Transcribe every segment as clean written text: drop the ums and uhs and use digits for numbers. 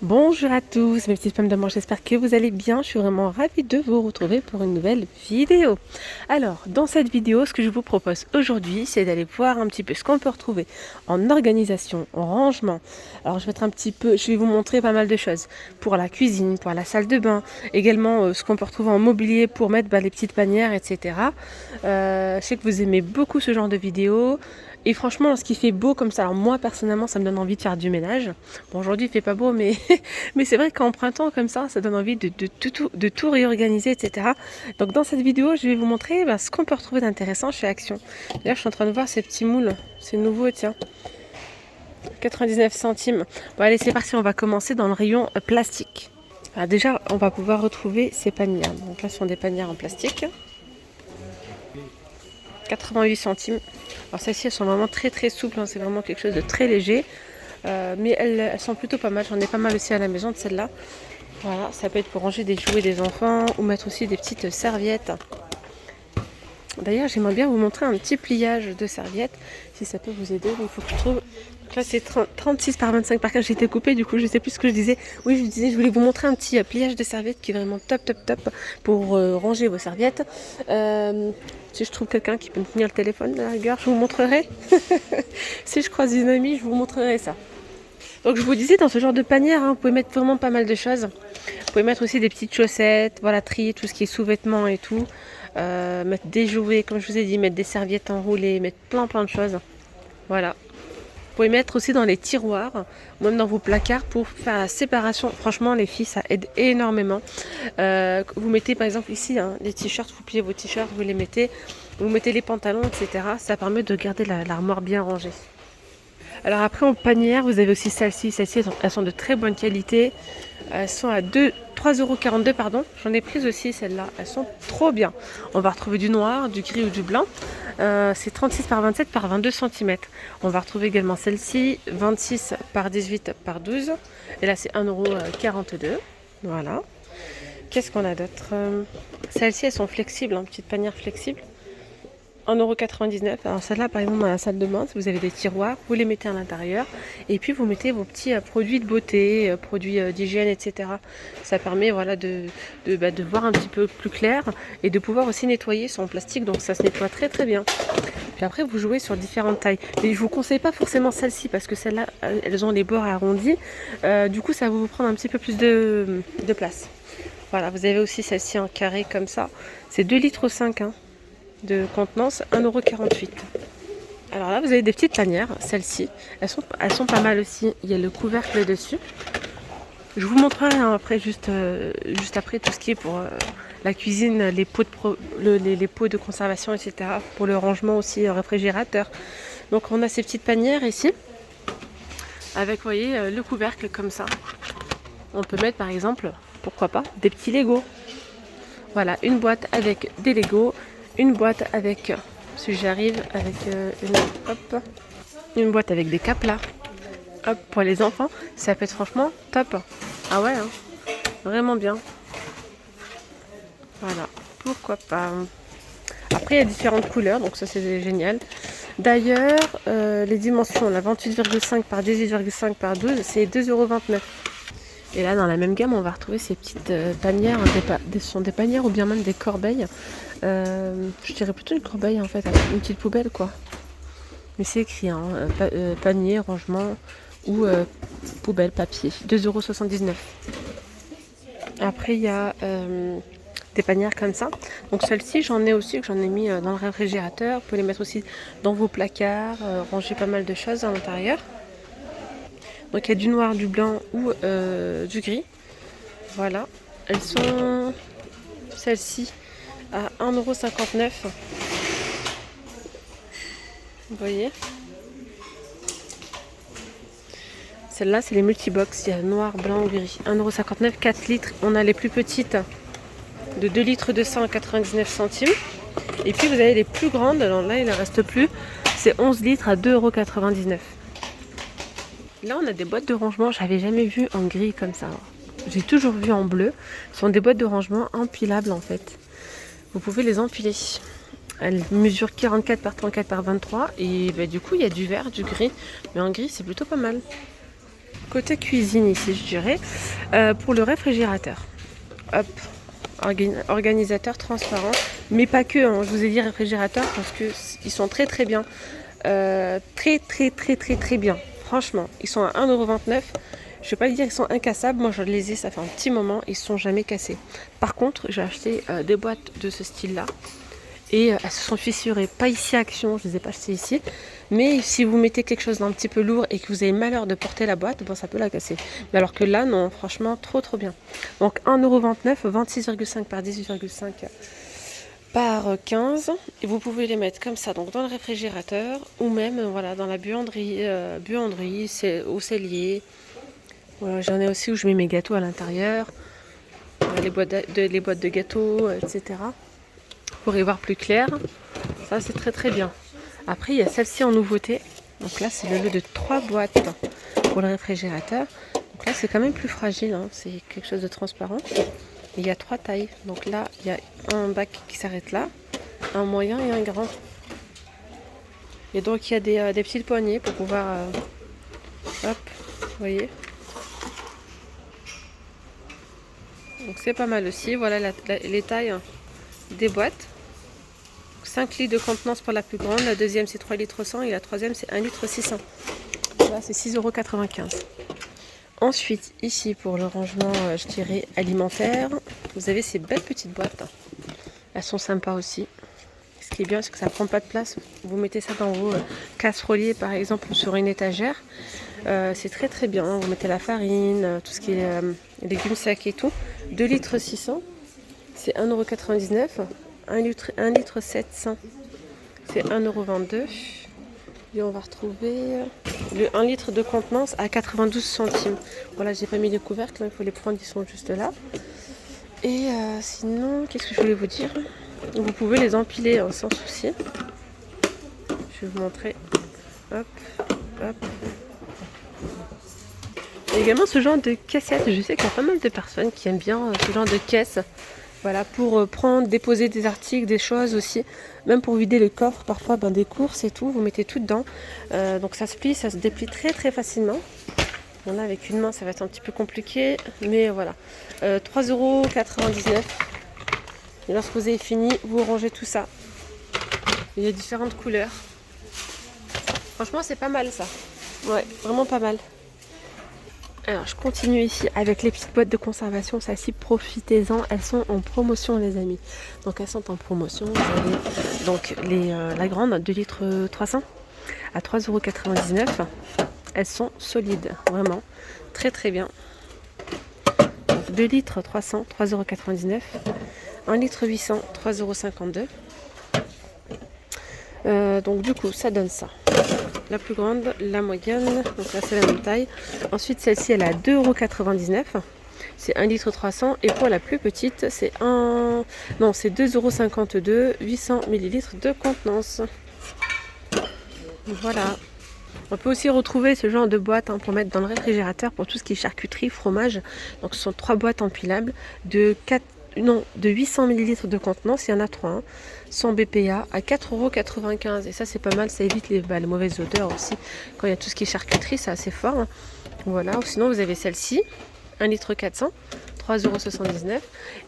Bonjour à tous mes petites pommes d'amour, j'espère que vous allez bien. Je suis vraiment ravie de vous retrouver pour une nouvelle vidéo. Alors, dans cette vidéo, ce que je vous propose aujourd'hui, c'est d'aller voir un petit peu ce qu'on peut retrouver en organisation, en rangement. Alors, je vais être je vais vous montrer pas mal de choses pour la cuisine, pour la salle de bain, également ce qu'on peut retrouver en mobilier pour mettre les petites panières, etc. Je sais que vous aimez beaucoup ce genre de vidéos. Et franchement, lorsqu'il fait beau comme ça, alors moi personnellement, ça me donne envie de faire du ménage. Bon, aujourd'hui, il fait pas beau, mais mais c'est vrai qu'en printemps comme ça donne envie de tout réorganiser, etc. Donc dans cette vidéo, je vais vous montrer ce qu'on peut retrouver d'intéressant chez Action. D'ailleurs, je suis en train de voir ces petits moules. C'est nouveau, tiens. 99 centimes. Bon, allez, c'est parti. On va commencer dans le rayon plastique. Alors déjà, on va pouvoir retrouver ces paniers. Donc là, ce sont des paniers en plastique. 88 centimes. Alors celles-ci, elles sont vraiment très très souples. C'est vraiment quelque chose de très léger. Mais elles sont plutôt pas mal. J'en ai pas mal aussi à la maison de celles-là. Voilà, ça peut être pour ranger des jouets des enfants ou mettre aussi des petites serviettes. D'ailleurs, j'aimerais bien vous montrer un petit pliage de serviettes, si ça peut vous aider. Il faut que je trouve. Donc là, c'est 36 par 25 par 15. J'ai été coupée, du coup, je sais plus ce que je disais. Oui, je voulais vous montrer un petit pliage de serviettes qui est vraiment top pour ranger vos serviettes. Si je trouve quelqu'un qui peut me tenir le téléphone, à la rigueur, je vous montrerai. Si je croise une amie, je vous montrerai ça. Donc je vous disais, dans ce genre de panière, vous pouvez mettre vraiment pas mal de choses. Vous pouvez mettre aussi des petites chaussettes, voilà, trier tout ce qui est sous-vêtements et tout. Mettre des jouets, comme je vous ai dit, mettre des serviettes enroulées, mettre plein de choses. Voilà. Vous pouvez mettre aussi dans les tiroirs, ou même dans vos placards pour faire la séparation. Franchement, les filles, ça aide énormément. Vous mettez par exemple ici les t-shirts, vous pliez vos t-shirts, vous les mettez. Vous mettez les pantalons, etc. Ça permet de garder l'armoire bien rangée. Alors après en panière, vous avez aussi celles-ci. Celles-ci, elles sont de très bonne qualité. Elles sont à 3,42 €, pardon. J'en ai prise aussi celles-là. Elles sont trop bien. On va retrouver du noir, du gris ou du blanc. C'est 36 par 27 par 22 cm. On va retrouver également celle-ci, 26 par 18 par 12. Et là, c'est 1,42 €. Voilà. Qu'est-ce qu'on a d'autre? Celles-ci, elles sont flexibles, petite panière flexible. 1,99 €. Alors celle-là, par exemple, dans la salle de bain, si vous avez des tiroirs, vous les mettez à l'intérieur. Et puis, vous mettez vos petits produits de beauté, produits d'hygiène, etc. Ça permet de voir un petit peu plus clair et de pouvoir aussi nettoyer son plastique. Donc, ça se nettoie très bien. Puis après, vous jouez sur différentes tailles. Mais je vous conseille pas forcément celle-ci parce que celles-là, elles ont les bords arrondis. Du coup, ça va vous prendre un petit peu plus de place. Voilà, vous avez aussi celle-ci en carré comme ça. C'est 2,5 litres. De contenance, 1,48 €. Alors là, vous avez des petites panières, celles-ci. Elles sont pas mal aussi. Il y a le couvercle dessus. Je vous montrerai après, juste après, tout ce qui est pour la cuisine, les pots de conservation, etc. Pour le rangement aussi réfrigérateur. Donc on a ces petites panières ici. Avec, vous voyez, le couvercle comme ça. On peut mettre par exemple, pourquoi pas, des petits Legos. Voilà, une boîte avec des Legos. Une boîte avec, si j'arrive, avec une boîte avec des caplas. Hop, pour les enfants, ça peut être franchement top. Ah ouais, vraiment bien. Voilà, pourquoi pas. Après, il y a différentes couleurs, donc ça c'est génial. D'ailleurs, les dimensions, la 28,5 par 18,5 par 12, c'est 2,29 €. Et là, dans la même gamme, on va retrouver ces petites panières. Ce sont des panières ou bien même des corbeilles. Je dirais plutôt une corbeille en fait, avec une petite poubelle quoi. Mais c'est écrit panier, rangement ou poubelle, papier. 2,79 €. Après, il y a des panières comme ça. Donc celle-ci, j'en ai aussi, que j'en ai mis dans le réfrigérateur. Vous pouvez les mettre aussi dans vos placards, ranger pas mal de choses à l'intérieur. Donc il y a du noir, du blanc ou du gris. Voilà. Elles sont, celles-ci, à 1,59 €. Vous voyez. Celle-là, c'est les multibox. Il y a noir, blanc ou gris. 1,59 €, 4 litres. On a les plus petites de 2 litres 200 à 99 centimes. Et puis vous avez les plus grandes. Alors là, il ne reste plus. C'est 11 litres à 2,99 €. Là, on a des boîtes de rangement. J'avais jamais vu en gris comme ça. J'ai toujours vu en bleu. Ce sont des boîtes de rangement empilables en fait. Vous pouvez les empiler. Elles mesurent 44 par 34 par 23. Et du coup, il y a du vert, du gris. Mais en gris, c'est plutôt pas mal. côté cuisine ici, je dirais, pour le réfrigérateur. Hop, organisateur transparent, mais pas que, hein. Je vous ai dit réfrigérateur parce que ils sont très très bien. Très bien. Franchement, ils sont à 1,29 €. Je vais pas dire qu'ils sont incassables. Moi, je les ai, ça fait un petit moment. Ils sont jamais cassés. Par contre, j'ai acheté des boîtes de ce style-là. Et elles se sont fissurées. Pas ici à Action, je ne les ai pas achetées ici. Mais si vous mettez quelque chose d'un petit peu lourd et que vous avez malheur de porter la boîte, bon, ça peut la casser. Mais alors que là, non, franchement, trop bien. Donc 1,29 €, 26,5 par 18,5 par 15. Et vous pouvez les mettre comme ça, donc dans le réfrigérateur ou même voilà, dans la buanderie, au cellier. Voilà, j'en ai aussi où je mets mes gâteaux à l'intérieur, les boîtes de gâteaux, etc. Pour y voir plus clair. Ça, c'est très bien. Après, il y a celle-ci en nouveauté. Donc là, c'est le lot de 3 boîtes pour le réfrigérateur. Donc là, c'est quand même plus fragile, hein. C'est quelque chose de transparent. Il y a 3 tailles. Donc là, il y a un bac qui s'arrête là, un moyen et un grand. Et donc, il y a des petites poignées pour pouvoir... hop, vous voyez. Donc c'est pas mal aussi. Voilà les tailles des boîtes. 5 litres de contenance pour la plus grande. La deuxième, c'est 3 litres 100 et la troisième, c'est 1 litre 600. Là, c'est 6,95 €. Ensuite, ici, pour le rangement, je dirais, alimentaire, vous avez ces belles petites boîtes. Elles sont sympas aussi. Ce qui est bien, c'est que ça prend pas de place. Vous mettez ça dans vos casseroliers, par exemple, ou sur une étagère. C'est très bien. Vous mettez la farine, tout ce qui est légumes secs et tout. 2 litres 600, c'est 1,99 €. 1 litre 700, c'est 1,22 €. Et on va retrouver le 1 litre de contenance à 92 centimes. Voilà, j'ai pas mis les couvercles, il faut les prendre, ils sont juste là. Et sinon, qu'est-ce que je voulais vous dire? Vous pouvez les empiler sans souci. Je vais vous montrer. Hop. Et également ce genre de cassette. Je sais qu'il y a pas mal de personnes qui aiment bien ce genre de caisse. Voilà, pour prendre, déposer des articles, des choses aussi. Même pour vider le coffre, parfois des courses et tout. Vous mettez tout dedans. Donc ça se plie, ça se déplie très facilement. Bon, là, avec une main, ça va être un petit peu compliqué. Mais voilà. 3,99 €. Et lorsque vous avez fini, vous rangez tout ça. Il y a différentes couleurs. Franchement, c'est pas mal ça. Ouais, vraiment pas mal. Alors, je continue ici avec les petites boîtes de conservation. Celles-ci, profitez-en. Elles sont en promotion, les amis. Donc, elles sont en promotion. Vous avez donc la grande, 2 litres 300 à 3,99 €. Elles sont solides, vraiment. Très bien. Donc, 2 litres 300, 3,99 €. 1 litre 800, 3,52 €. Donc, du coup, ça donne ça. La plus grande, la moyenne, donc là c'est la même taille. Ensuite celle-ci elle est à 2,99 €. C'est 1 litre 300 et pour la plus petite c'est 2,52 €, 800 ml de contenance. Voilà. On peut aussi retrouver ce genre de boîte pour mettre dans le réfrigérateur pour tout ce qui est charcuterie, fromage. Donc ce sont 3 boîtes empilables de 800 ml de contenance, il y en a 3, sans BPA à 4,95 €. Et ça c'est pas mal, ça évite les mauvaises odeurs aussi. Quand il y a tout ce qui est charcuterie, c'est assez fort. Voilà, ou sinon vous avez celle-ci, 1 litre 400, 3,79 €.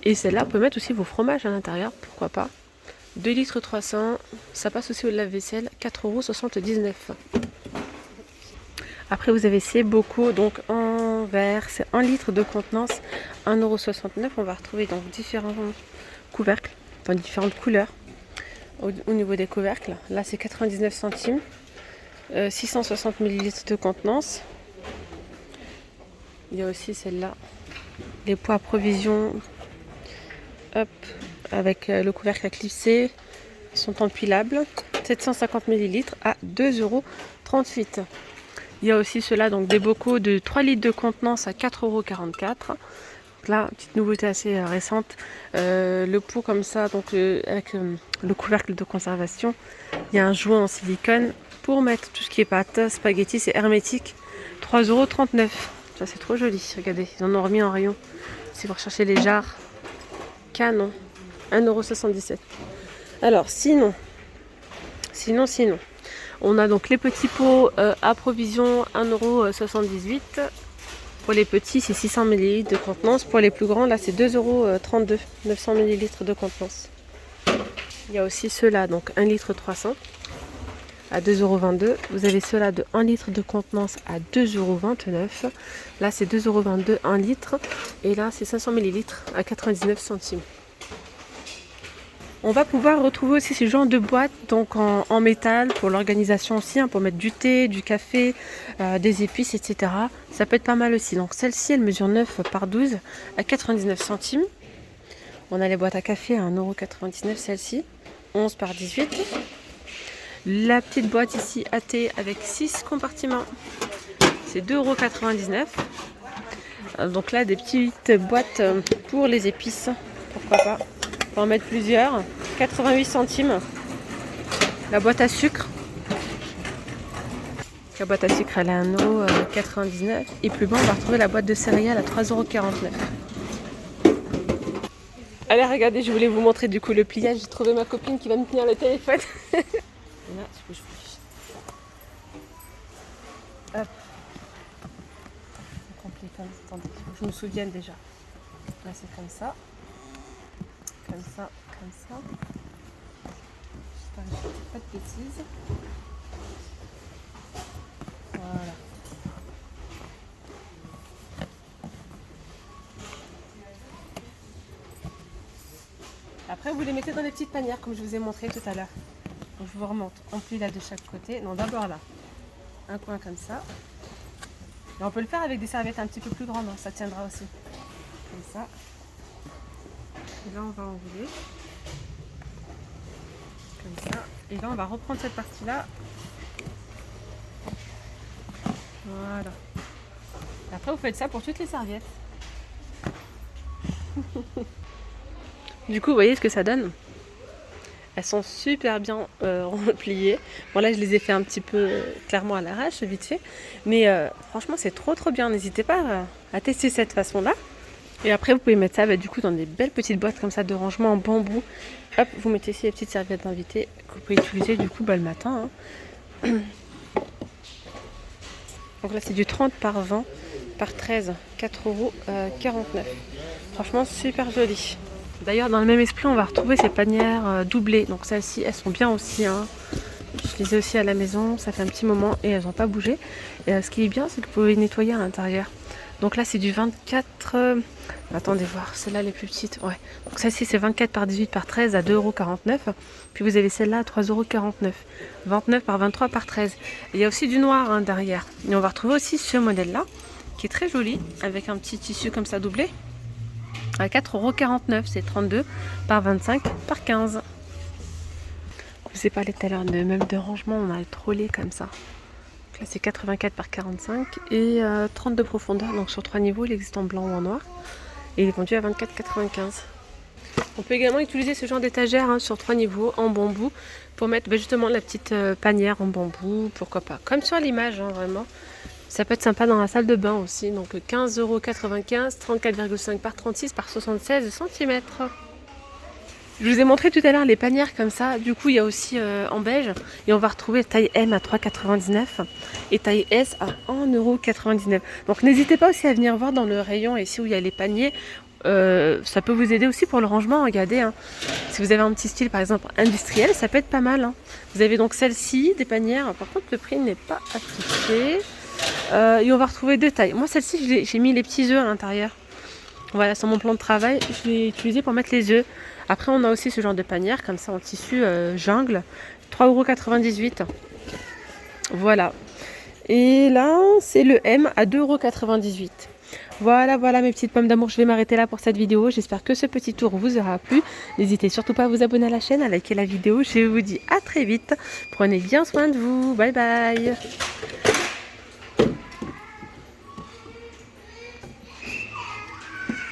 Et celle-là, vous pouvez mettre aussi vos fromages à l'intérieur, pourquoi pas. 2 litres 300, ça passe aussi au lave-vaisselle, 4,79 €. Après vous avez ces bocaux, donc en verre, c'est 1 litre de contenance, 1,69 €. On va retrouver donc différents couvercles, enfin différentes couleurs au niveau des couvercles. Là c'est 99 centimes, 660 ml de contenance. Il y a aussi celle-là, les poids à provision, hop, avec le couvercle à clipser, sont empilables, 750 ml à 2,38 €. Il y a aussi ceux-là, donc des bocaux de 3 litres de contenance à 4,44 €. Là, petite nouveauté assez récente, le pot comme ça, donc avec le couvercle de conservation. Il y a un joint en silicone pour mettre tout ce qui est pâtes, spaghettis, c'est hermétique, 3,39 €. Ça c'est trop joli, regardez, ils en ont remis en rayon. Si vous recherchez les jarres, canon, 1,77 €. Alors sinon, on a donc les petits pots à provision, 1,78 €. Pour les petits, c'est 600 ml de contenance. Pour les plus grands, là, c'est 2,32 €, 900 ml de contenance. Il y a aussi ceux-là, donc 1 litre 300 à 2,22 €. Vous avez ceux-là de 1 litre de contenance à 2,29 €. Là, c'est 2,22 € 1 litre. Et là, c'est 500 ml à 99 centimes. On va pouvoir retrouver aussi ce genre de boîtes donc en métal pour l'organisation aussi, hein, pour mettre du thé, du café, des épices, etc. Ça peut être pas mal aussi. Donc celle-ci, elle mesure 9 par 12 à 99 centimes. On a les boîtes à café à 1,99 € celle-ci, 11 par 18. La petite boîte ici à thé avec 6 compartiments, c'est 2,99 €. Donc là, des petites boîtes pour les épices, pourquoi pas. On peut en mettre plusieurs, 88 centimes. La boîte à sucre. La boîte à sucre, elle est à 1,99 €. Et plus bas, on va retrouver la boîte de céréales à 3,49 €. Allez, regardez, je voulais vous montrer du coup le pliage. J'ai trouvé ma copine qui va me tenir le téléphone. Là, je bouge plus. Hop. C'est compliqué. Attendez, il faut que je me souvienne déjà. Là, c'est comme ça. Comme ça, comme ça. J'espère que je ne fais pas de bêtises. Voilà. Après, vous les mettez dans les petites panières, comme je vous ai montré tout à l'heure. Donc, je vous remonte. On plie là de chaque côté. Non, d'abord là. Un coin comme ça. Et on peut le faire avec des serviettes un petit peu plus grandes. Hein. Ça tiendra aussi. Comme ça. Et là, on va enrouler. Comme ça. Et là, on va reprendre cette partie-là. Voilà. Et après, vous faites ça pour toutes les serviettes. Du coup, vous voyez ce que ça donne? Elles sont super bien repliées. Bon, là, je les ai fait un petit peu clairement à l'arrache, vite fait. Mais franchement, c'est trop bien. N'hésitez pas à tester cette façon-là. Et après, vous pouvez mettre ça du coup dans des belles petites boîtes comme ça de rangement en bambou. Hop, vous mettez ici les petites serviettes d'invité que vous pouvez utiliser du coup le matin. Hein. Donc là, c'est du 30 par 20 par 13, 4,49 €. Franchement, super joli. D'ailleurs, dans le même esprit, on va retrouver ces panières doublées. Donc celles-ci, elles sont bien aussi. Hein. Je les ai aussi à la maison, ça fait un petit moment et elles n'ont pas bougé. Et ce qui est bien, c'est que vous pouvez nettoyer à l'intérieur. Donc là, c'est du 24... Attendez voir, celles-là les plus petites. Ouais. Donc celle-ci, c'est 24 par 18 par 13 à 2,49 €. Puis vous avez celle-là à 3,49 €. 29 par 23 par 13. Et il y a aussi du noir hein, derrière. Et on va retrouver aussi ce modèle-là, qui est très joli, avec un petit tissu comme ça doublé. À 4,49 €, c'est 32 par 25 par 15. Je vous ai parlé tout à l'heure de meubles de rangement, on a le trolley comme ça. Donc là c'est 84 par 45 et 30 de profondeur, donc sur 3 niveaux, il existe en blanc ou en noir. Et il est vendu à 24,95 €. On peut également utiliser ce genre d'étagère hein, sur 3 niveaux en bambou pour mettre justement la petite panière en bambou, pourquoi pas. Comme sur l'image, hein, vraiment. Ça peut être sympa dans la salle de bain aussi. Donc 15,95 €, 34,5 par 36 par 76 cm. Je vous ai montré tout à l'heure les panières comme ça. Du coup, il y a aussi en beige. Et on va retrouver taille M à 3,99 € et taille S à 1,99 €. Donc n'hésitez pas aussi à venir voir dans le rayon ici où il y a les paniers. Ça peut vous aider aussi pour le rangement. Regardez, hein. Si vous avez un petit style par exemple industriel, ça peut être pas mal. Hein. Vous avez donc celle-ci, des panières. Par contre, le prix n'est pas affiché. Et on va retrouver deux tailles. Moi, celle-ci, j'ai mis les petits œufs à l'intérieur. Voilà, sur mon plan de travail, je l'ai utilisé pour mettre les œufs. Après, on a aussi ce genre de panière, comme ça, en tissu jungle. 3,98 €. Voilà. Et là, c'est le M à 2,98 €. Voilà mes petites pommes d'amour, je vais m'arrêter là pour cette vidéo. J'espère que ce petit tour vous aura plu. N'hésitez surtout pas à vous abonner à la chaîne, à liker la vidéo. Je vous dis à très vite. Prenez bien soin de vous. Bye bye.